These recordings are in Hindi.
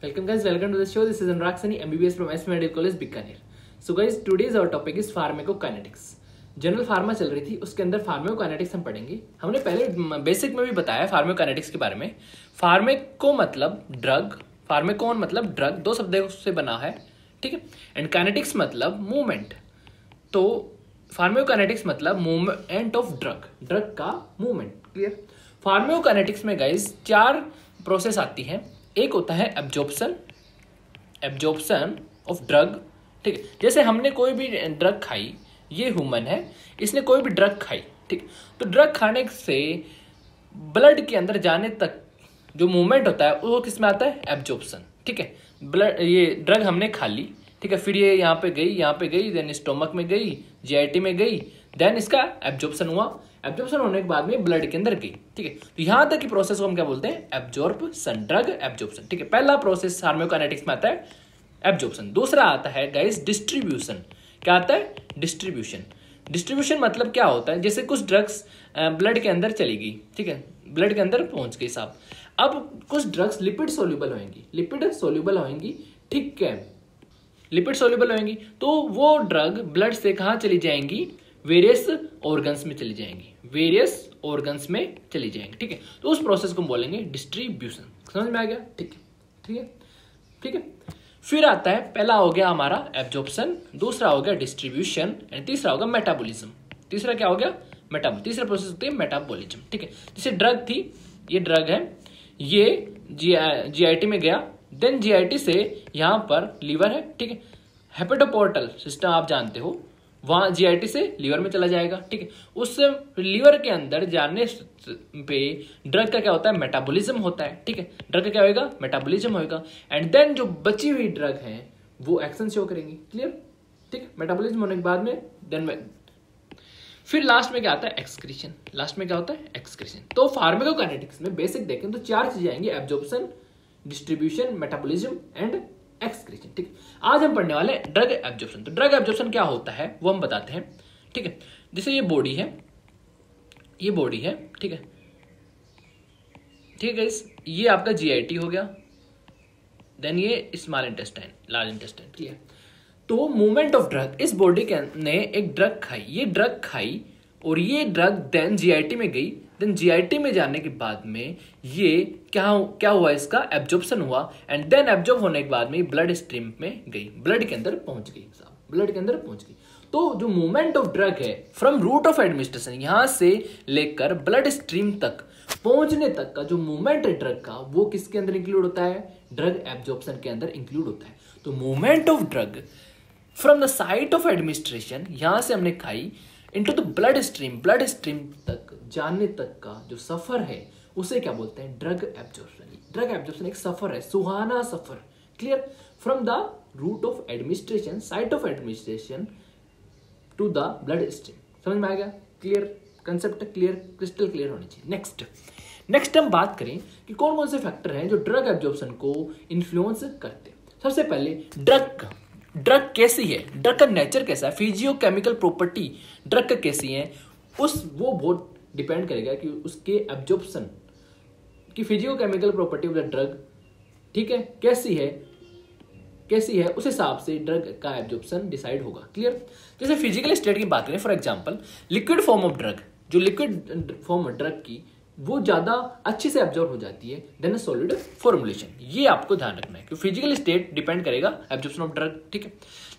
Welcome guys, welcome to the show. This is Anurag Sani, MBBS from S Medical College Bikaner. So guys, today's our topic is pharmacokinetics. General pharma चल रही थी, उसके अंदर फार्माकोकाइनेटिक्स हम पढ़ेंगे। हमने पहले बेसिक में भी बताया फार्माकोकाइनेटिक्स के बारे में। फार्मेको मतलब ड्रग, फार्मेकोन मतलब ड्रग, दो शब्दों से बना है, ठीक है। एंड काइनेटिक्स मतलब मूवमेंट। तो फार्माकोकाइनेटिक्स मतलब मूवमेंट ऑफ ड्रग, ड्रग का मूवमेंट। क्लियर। फार्माकोकाइनेटिक्स में गाइस 4 प्रोसेस आती है। एक होता है एब्जॉर्प्शन ऑफ ड्रग, ठीक है। जैसे हमने कोई भी ड्रग खाई, ये ह्यूमन है, इसने कोई भी ड्रग खाई, ठीक। तो ड्रग खाने से ब्लड के अंदर जाने तक जो मूवमेंट होता है वो किस में आता है? एब्जॉर्प्शन, ठीक है। ब्लड, ये ड्रग हमने खा ली, ठीक है, फिर ये यहाँ पे गई, देन स्टोमक में गई, जीआईटी में गई, देन इसका एब्जॉर्प्शन हुआ। एब्जॉर्प्शन होने के बाद में ब्लड के अंदर गई, ठीक है। तो यहाँ तक की प्रोसेस को हम क्या बोलते हैं? एब्जॉर्प्शन, ड्रग एब्जॉर्प्शन, ठीक है। पहला प्रोसेस फार्माकोकाइनेटिक्स में आता है एब्जॉर्प्शन। दूसरा आता है गाइस डिस्ट्रीब्यूशन। क्या आता है? डिस्ट्रीब्यूशन। डिस्ट्रीब्यूशन मतलब क्या होता है? जैसे कुछ ड्रग्स ब्लड के अंदर चली गई, ठीक है, ब्लड के अंदर पहुंच गई साहब। अब कुछ ड्रग्स लिपिड सोल्यूबल होंगी, ठीक है, लिपिड सोल्यूबल होंगी। तो वो ड्रग ब्लड से कहाँ चली जाएंगी? वेरियस ऑर्गन्स में चली जाएंगी, ठीक है। तो उस प्रोसेस को हम बोलेंगे डिस्ट्रीब्यूशन। समझ में आ गया? ठीक है। फिर आता है, पहला हो गया हमारा एब्जॉर्प्शन, दूसरा हो गया डिस्ट्रीब्यूशन, एंड तीसरा होगा मेटाबॉलिज्म। तीसरा क्या हो गया? तीसरा प्रोसेस होती है मेटाबॉलिज्म, ठीक है। जैसे ड्रग थी, ये ड्रग है, ये जीआईटी में गया, देन जीआईटी से यहाँ पर लीवर है, ठीक है। हेपेटोपोर्टल सिस्टम आप जानते हो, वहां जीआईटी से लीवर में चला जाएगा, ठीक है। उससे लीवर के अंदर जाने पे ड्रग का क्या होता है? मेटाबॉलिज्म होता है, ठीक है। ड्रग का क्या होगा? मेटाबॉलिज्म होगा। एंड देन जो बची हुई ड्रग है वो एक्शन शो करेंगी। क्लियर, ठीक है। मेटाबॉलिज्म होने के बाद में देन फिर लास्ट में क्या आता है? एक्सक्रीशन। लास्ट में क्या होता है? एक्सक्रीशन। तो फार्माकोकाइनेटिक्स में बेसिक देखें तो 4 चीजें आएंगी: absorption, distribution, metabolism and excretion, ठीक है। आज हम पढ़ने वाले हैं ड्रग एब्जॉर्प्शन। तो ड्रग एब्जॉर्प्शन क्या होता है वो हम बताते हैं, ठीक है। जैसे ये बॉडी है, ठीक है, गाइस, ये आपका जीआईटी हो गया, देन ये स्मॉल इंटेस्टाइन, लार्ज इंटेस्टाइन, ठीक है। तो मूवमेंट ऑफ ड्रग, इस बॉडी ने एक ड्रग खाई, और ये ड्रग देन जीआईटी में गई, देन जीआईटी में जाने के बाद में ये क्या हुआ? इसका एब्जॉर्प्शन हुआ, एंड देन एब्जॉर्ब होने के बाद में ब्लड स्ट्रीम में गई, ब्लड के अंदर पहुंच गई। तो जो मूवमेंट ऑफ ड्रग है फ्रॉम रूट ऑफ एडमिनिस्ट्रेशन, यहां से लेकर ब्लड स्ट्रीम तक पहुंचने तक का जो मूवमेंट है ड्रग का, वो किसके अंदर इंक्लूड होता है? ड्रग एब्जॉर्प्शन के अंदर इंक्लूड होता है। तो movement of drug from the site of administration, यहां से हमने खाई, इनटू द ब्लड स्ट्रीम तक जाने तक का जो सफर है उसे क्या बोलते हैं? Drug absorption. ड्रग एब्जॉर्प्शन एक सफर है, सुहाना सफर। Clear. From the route of administration, site of administration to the blood stream. समझ में आ गया? Clear concept, clear, crystal clear होनी चाहिए। नेक्स्ट हम बात करें कि कौन कौन से फैक्टर हैं जो ड्रग एब्जॉर्प्शन को इन्फ्लुएंस करते हैं। सबसे पहले ड्रग कैसी है, ड्रग का नेचर कैसा है, फिजियोकेमिकल प्रॉपर्टी ड्रग का कैसी है, वो बहुत डिपेंड करेगा कि उसके एब्जॉर्प्शन की physiochemical property of the drug, ठीक है, कैसी है, उस हिसाब से ड्रग का एब्जॉर्प्शन डिसाइड होगा। क्लियर। जैसे फिजिकल स्टेट की बात करें, for example liquid form of drug, जो लिक्विड फॉर्म ड्रग की वो ज्यादा अच्छे से एब्जॉर्ब हो जाती है देन सॉलिड फॉर्मुलेशन। ये आपको ध्यान रखना है कि फिजिकल स्टेट डिपेंड करेगा एब्जॉर्प्शन ऑफ ड्रग, ठीक है।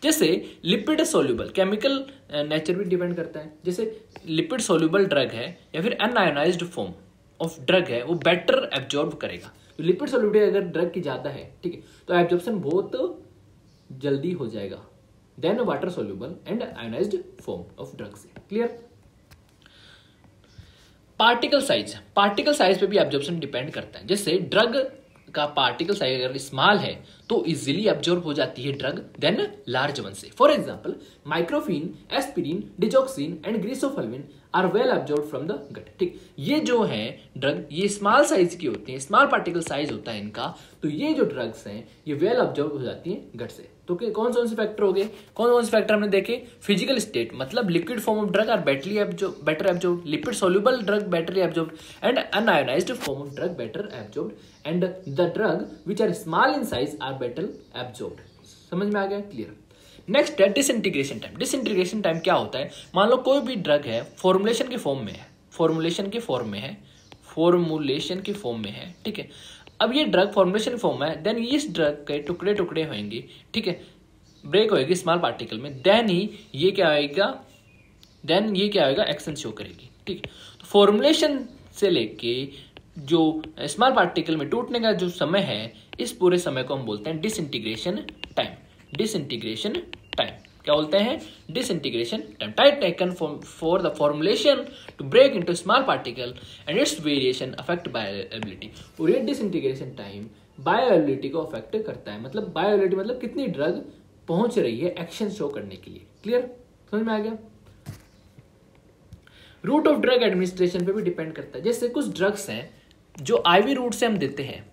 जैसे लिपिड सोल्यूबल, केमिकल नेचर भी डिपेंड करता है। जैसे लिपिड सोल्यूबल ड्रग है या फिर अनआयोनाइज्ड फॉर्म ऑफ ड्रग है, वो बेटर एब्जॉर्ब करेगा। तो लिपिड सोल्यूबिलिटी अगर ड्रग की ज्यादा है, ठीक है, तो एब्जॉर्प्शन बहुत जल्दी हो जाएगा then water soluble and ionised form of drug से। क्लियर। पार्टिकल साइज पे भी एब्जॉर्प्शन डिपेंड करता है। जैसे ड्रग का पार्टिकल साइज अगर स्मॉल है तो इजीली एब्जॉर्ब हो जाती है ड्रग देन लार्ज वन से। फॉर एग्जांपल माइक्रोफिन, aspirin, digoxin and griseofulvin are well absorb from the gut, ठीक। ये जो है ड्रग, ये स्मॉल साइज की होती है, स्मॉल पार्टिकल साइज होता है इनका, तो ये जो ड्रग्स हैं ये वेल एब्जॉर्ब हो जाती हैं गट से। तो कौन से फैक्टर हो गए? कौन से फैक्टर हमने देखे? फिजिकल स्टेट मतलब liquid form of drug are better absorb, lipid soluble drug better absorb, and unionised form of drug better absorb, and the drug which are small in size are better absorbed. समझ में आ गया? क्लियर। नेक्स्ट है डिसइंटीग्रेशन टाइम। डिसइंटीग्रेशन टाइम क्या होता है? मान लो कोई भी ड्रग है फॉर्मुलेशन के फॉर्म में है, फॉर्मुलेशन के फॉर्म में है, ठीक है। अब ये ड्रग फॉर्मुलेशन फॉर्म में है, देन इस ड्रग के टुकड़े टुकड़े होंगे, ठीक है, ब्रेक होएगी स्मॉल पार्टिकल में, देन ये क्या होएगा एक्शन शो करेगी, ठीक है। तो फॉर्मुलेशन से लेके जो स्मॉल पार्टिकल में टूटने का जो समय है, इस पूरे समय को हम बोलते हैं डिसइंटीग्रेशन टाइम। डिसइंटीग्रेशन टाइम क्या बोलते हैं? Disintegration time. Time taken for the formulation to break into small particle and its variation affect bioavailability. और ये डिसइंटीग्रेशन टाइम बायोअवेलेबिलिटी को अफेक्ट करता है। मतलब बायोअवेलेबिलिटी मतलब कितनी ड्रग पहुंच रही है एक्शन शो करने के लिए। क्लियर? समझ में आ गया? रूट ऑफ ड्रग एडमिनिस्ट्रेशन पे भी डिपेंड करता है। जैसे कुछ ड्रग्स हैं जो आईवी रूट से हम देते हैं,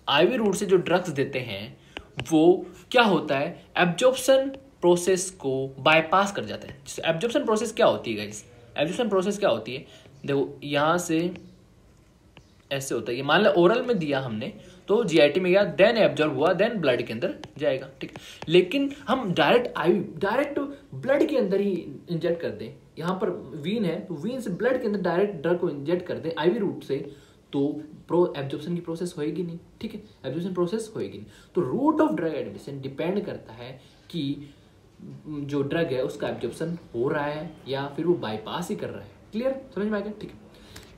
आईवी रूट से जो ड्रग्स देते हैं वो क्या होता है, एब्जॉर्प्शन प्रोसेस को बाईपास कर जाता है। एब्जॉर्प्शन प्रोसेस क्या होती है गाइस? एब्जॉर्प्शन प्रोसेस क्या होती है? देखो यहां से ऐसे होता है, मान लो ओरल में दिया हमने तो जीआईटी में गया, देन एब्जॉर्ब हुआ, देन ब्लड के अंदर जाएगा, ठीक। लेकिन हम डायरेक्ट ब्लड के अंदर ही इंजेक्ट कर दें, यहाँ पर वीन है तो वीन से ब्लड के अंदर डायरेक्ट ड्रग को इंजेक्ट कर दें आईवी रूट से, तो एब्जॉर्प्शन की प्रोसेस होएगी नहीं, ठीक है, एब्जॉर्प्शन प्रोसेस होएगी नहीं। तो route of drug admission depend करता है कि जो ड्रग है उसका एब्जॉर्प्शन हो रहा है या फिर वो बाईपास ही कर रहा है। क्लियर? समझ में आ गया? ठीक है।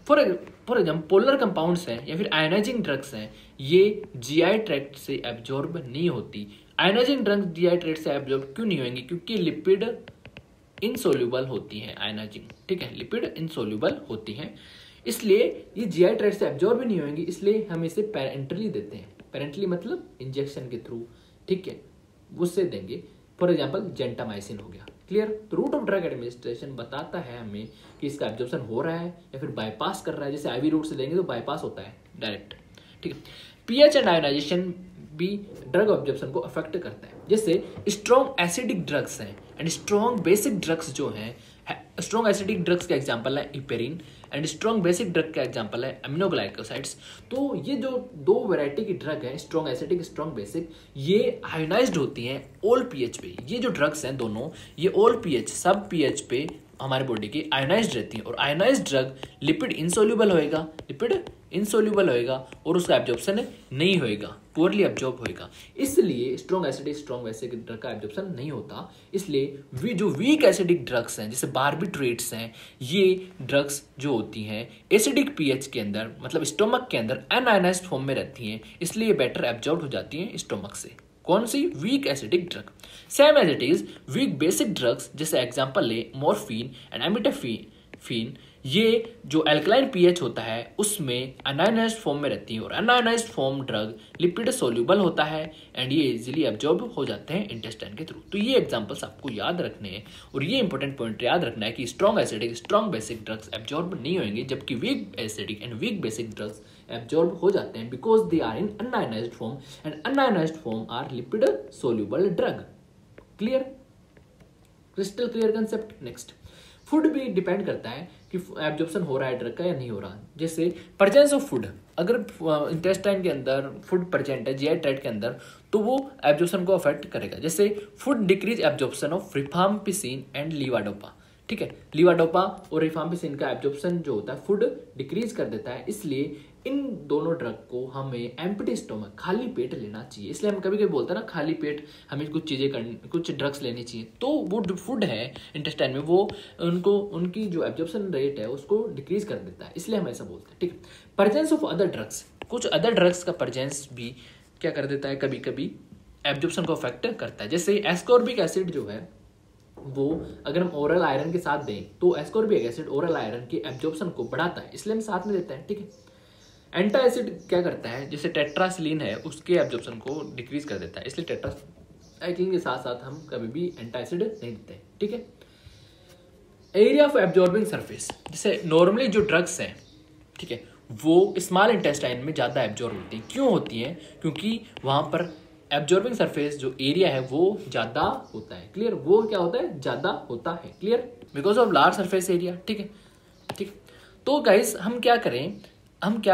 फॉर एग्जाम्पल पोलर कंपाउंड्स हैं या फिर आयनाइजिंग ड्रग्स हैं, ये जीआई ट्रैक्ट से एब्जॉर्ब नहीं होती। आयनाइजिंग ड्रग्स जीआई ट्रैक्ट से एब्जॉर्ब क्यों नहीं होंगी? क्योंकि लिपिड इनसोल्यूबल होती हैं आयनाइजिंग, ठीक है, लिपिड इनसोल्यूबल होती हैं, इसलिए ये जीआई ट्रैक्ट से एब्जॉर्ब भी नहीं होंगी, इसलिए हम इसे पेरेंटली देते हैं। पेरेंटली मतलब इंजेक्शन के थ्रू, ठीक है, उससे देंगे। फॉर एग्जाम्पल जेंटामाइसिन हो गया। क्लियर? तो रूट ऑफ ड्रग एडमिनिस्ट्रेशन बताता है हमें कि इसका एब्जॉर्प्शन हो रहा है या फिर बाईपास कर रहा है। जैसे आईवी रूट से देंगे तो बाईपास होता है डायरेक्ट, ठीक है। पीएच एंड आयोनाइजेशन भी ड्रग एब्जॉर्प्शन को अफेक्ट करता है। जैसे स्ट्रॉन्ग एसिडिक ड्रग्स हैं एंड स्ट्रॉन्ग बेसिक ड्रग्स जो हैं, स्ट्रॉन्ग एसिडिक ड्रग्स का एग्जांपल है इपेरिन एंड स्ट्रॉन्ग बेसिक ड्रग का एग्जांपल है अमीनोग्लाइकोसाइड्स। तो ये जो दो वैरायटी की ड्रग है, स्ट्रॉन्ग एसिडिक, स्ट्रॉन्ग बेसिक, ये आयोनाइज्ड होती हैं ऑल पीएच पे। ये जो ड्रग्स हैं दोनों, ये ऑल पीएच, सब पीएच पे हमारे बॉडी की आयोनाइज्ड रहती हैं। और आयोनाइज्ड ड्रग लिपिड इनसोल्यूबल होएगा, लिपिड इनसोल्यूबल होएगा और उसका एब्जॉर्प्शन नहीं होएगा, पुअरली एब्जॉर्ब होएगा। इसलिए strong acidic, strong basic drug का एब्जॉर्प्शन नहीं होता। इसलिए जो वीक एसिडिक ड्रग्स हैं जैसे बार्बिट्रेट्स हैं, ये ड्रग्स जो होती हैं एसिडिक पीएच के अंदर, मतलब स्टोमक के अंदर अनआयोनाइज्ड फॉर्म में रहती हैं, इसलिए बेटर एब्जॉर्ब हो जाती हैं स्टोमक से। कौन सी? Weak acidic drug. Same as it is weak basic drugs, जैसे एग्जांपल ले मॉर्फिन एंड एमिटाफिन, ये जो एल्कलाइन पीएच होता है उसमें अनआयोनाइज्ड फॉर्म में रहती है और unionised form drug lipid soluble होता है एंड ये इजीली एब्जॉर्ब हो जाते हैं इंटेस्टाइन के थ्रू। तो ये एग्जांपल्स आपको याद रखने हैं और ये इंपॉर्टेंट पॉइंट याद रखना है कि strong acidic, strong basic drugs absorb नहीं होंगे, जबकि weak acidic and weak basic drugs absorb हो जाते हैं because they are in unionised form and unionised form are lipid soluble drug. Clear? Crystal clear concept. Next, food भी डिपेंड करता है कि एब्जॉर्प्शन हो रहा है ड्रग का या नहीं हो रहा। जैसे प्रेजेंस ऑफ फूड, अगर इंटेस्टाइन के अंदर फूड प्रेजेंट है जीआई ट्रैक्ट के अंदर, तो वो एब्जॉर्प्शन को अफेक्ट करेगा। जैसे food decrease absorption of rifampicin and levodopa, ठीक है, लीवाडोपा और रिफाम्पिसिन का एब्जॉर्प्शन जो होता है फूड डिक्रीज कर देता है। इसलिए इन दोनों ड्रग को हमें एम्प्टी स्टोमक, खाली पेट लेना चाहिए। इसलिए हम कभी कभी बोलते हैं ना खाली पेट हमें कुछ चीज़ें करनी, कुछ ड्रग्स लेनी चाहिए। तो वो जो फूड है इंटेस्टाइन में, वो उनको उनकी जो एब्जॉर्प्शन रेट है उसको डिक्रीज कर देता है, इसलिए हम ऐसा बोलते हैं, ठीक है। प्रेजेंस ऑफ अदर ड्रग्स, कुछ अदर ड्रग्स का प्रेजेंस भी क्या कर देता है, कभी कभी एब्जॉर्प्शन को अफेक्ट करता है। जैसे एस्कॉर्बिक एसिड जो है वो अगर हम ओरल आयरन के साथ दें तो एस्कॉर्बिक एसिड ओरल आयरन के एब्जॉर्प्शन को बढ़ाता है, इसलिए हम साथ में देते हैं, ठीक है। एंटा एसिड क्या करता है, जैसे टेट्रासिलीन है उसके एब्जॉर्प्शन को डिक्रीज कर देता है, इसलिए टेट्रासाइक्लिन के साथ साथ हम कभी भी एंटा एसिड नहीं देते, ठीक है। एरिया ऑफ एब्जॉर्बिंग सरफेस, जैसे नॉर्मली जो ड्रग्स हैं, ठीक है, वो स्मॉल इंटेस्टाइन में ज़्यादा एब्जॉर्ब होती हैं। क्यों होती हैं? क्योंकि वहाँ पर एब्जॉर्बिंग सरफेस जो एरिया है वो ज़्यादा होता है। क्लियर? वो क्या होता है? ज़्यादा होता है। Clear? Because of large surface area, ठीक है, ठीक। तो गाइस हम क्या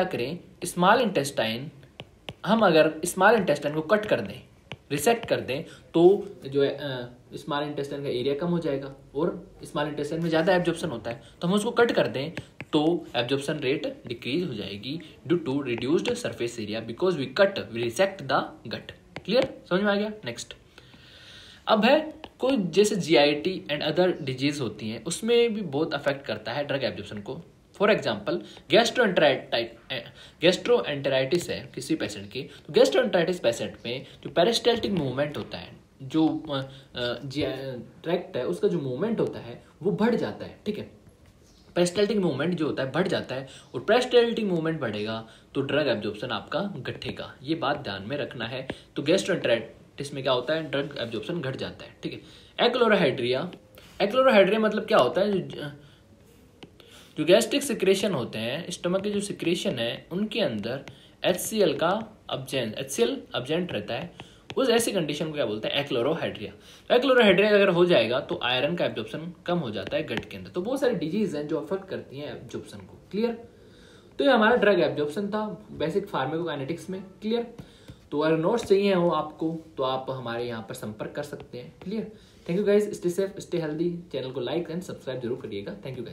करें स्मॉल इंटेस्टाइन हम अगर स्मॉल इंटेस्टाइन को कट कर दें, रिसेक्ट कर दें, तो जो है स्मॉल इंटेस्टाइन का एरिया कम हो जाएगा और स्मॉल इंटेस्टाइन में ज़्यादा एब्जॉर्प्शन होता है। तो हम उसको कट कर दें तो एब्जॉर्प्शन रेट डिक्रीज हो जाएगी due to reduced surface area because we resect the gut. Clear, समझ में आ गया। नेक्स्ट अब है कोई जैसे GIT एंड अदर डिजीज होती हैं, उसमें भी बहुत अफेक्ट करता है ड्रग एब्जॉर्प्शन को। फॉर एग्जाम्पल गैस्ट्रोएंटेराइटिस है किसी पेशेंट की, तो गैस्ट्रोएंटेराइटिस पेशेंट में जो पेरिस्टाल्टिक मूवमेंट होता है, जो ट्रैक्ट है उसका जो मूवमेंट होता है वो बढ़ जाता है। ठीक है, पेरिस्टाल्टिक मूवमेंट जो होता है बढ़ जाता है, और पेरिस्टाल्टिक मूवमेंट बढ़ेगा तो ड्रग एब्जॉर्प्शन आपका घटेगा। ये बात ध्यान में रखना है। तो गैस्ट्रोएंटेराइटिस में क्या होता है, ड्रग एब्जॉर्प्शन घट जाता है। ठीक है। एक्लोरोहाइड्रिया मतलब क्या होता है, जो गैस्ट्रिक सिक्रेशन होते हैं, स्टमक के जो सिक्रेशन है उनके अंदर HCl का अब्जेंट रहता है, उस ऐसी कंडीशन को क्या बोलते हैं, एक्लोरोहाइड्रिया। तो एक्लोरोहाइड्रिया अगर हो जाएगा तो आयरन का एब्जॉर्प्शन कम हो जाता है गट के अंदर। तो बहुत सारी डिजीज हैं जो अफेक्ट करती हैं एब्जॉर्प्शन को। क्लियर, तो ये हमारा ड्रग एब्जॉर्प्शन था बेसिक फार्माकोकाइनेटिक्स में। क्लियर, तो अगर नोट्स चाहिए हो आपको तो आप हमारे यहाँ पर संपर्क कर सकते हैं। Clear, thank you guys, stay safe, stay healthy. Channel को लाइक एंड सब्सक्राइब जरूर करिएगा। Thank you guys.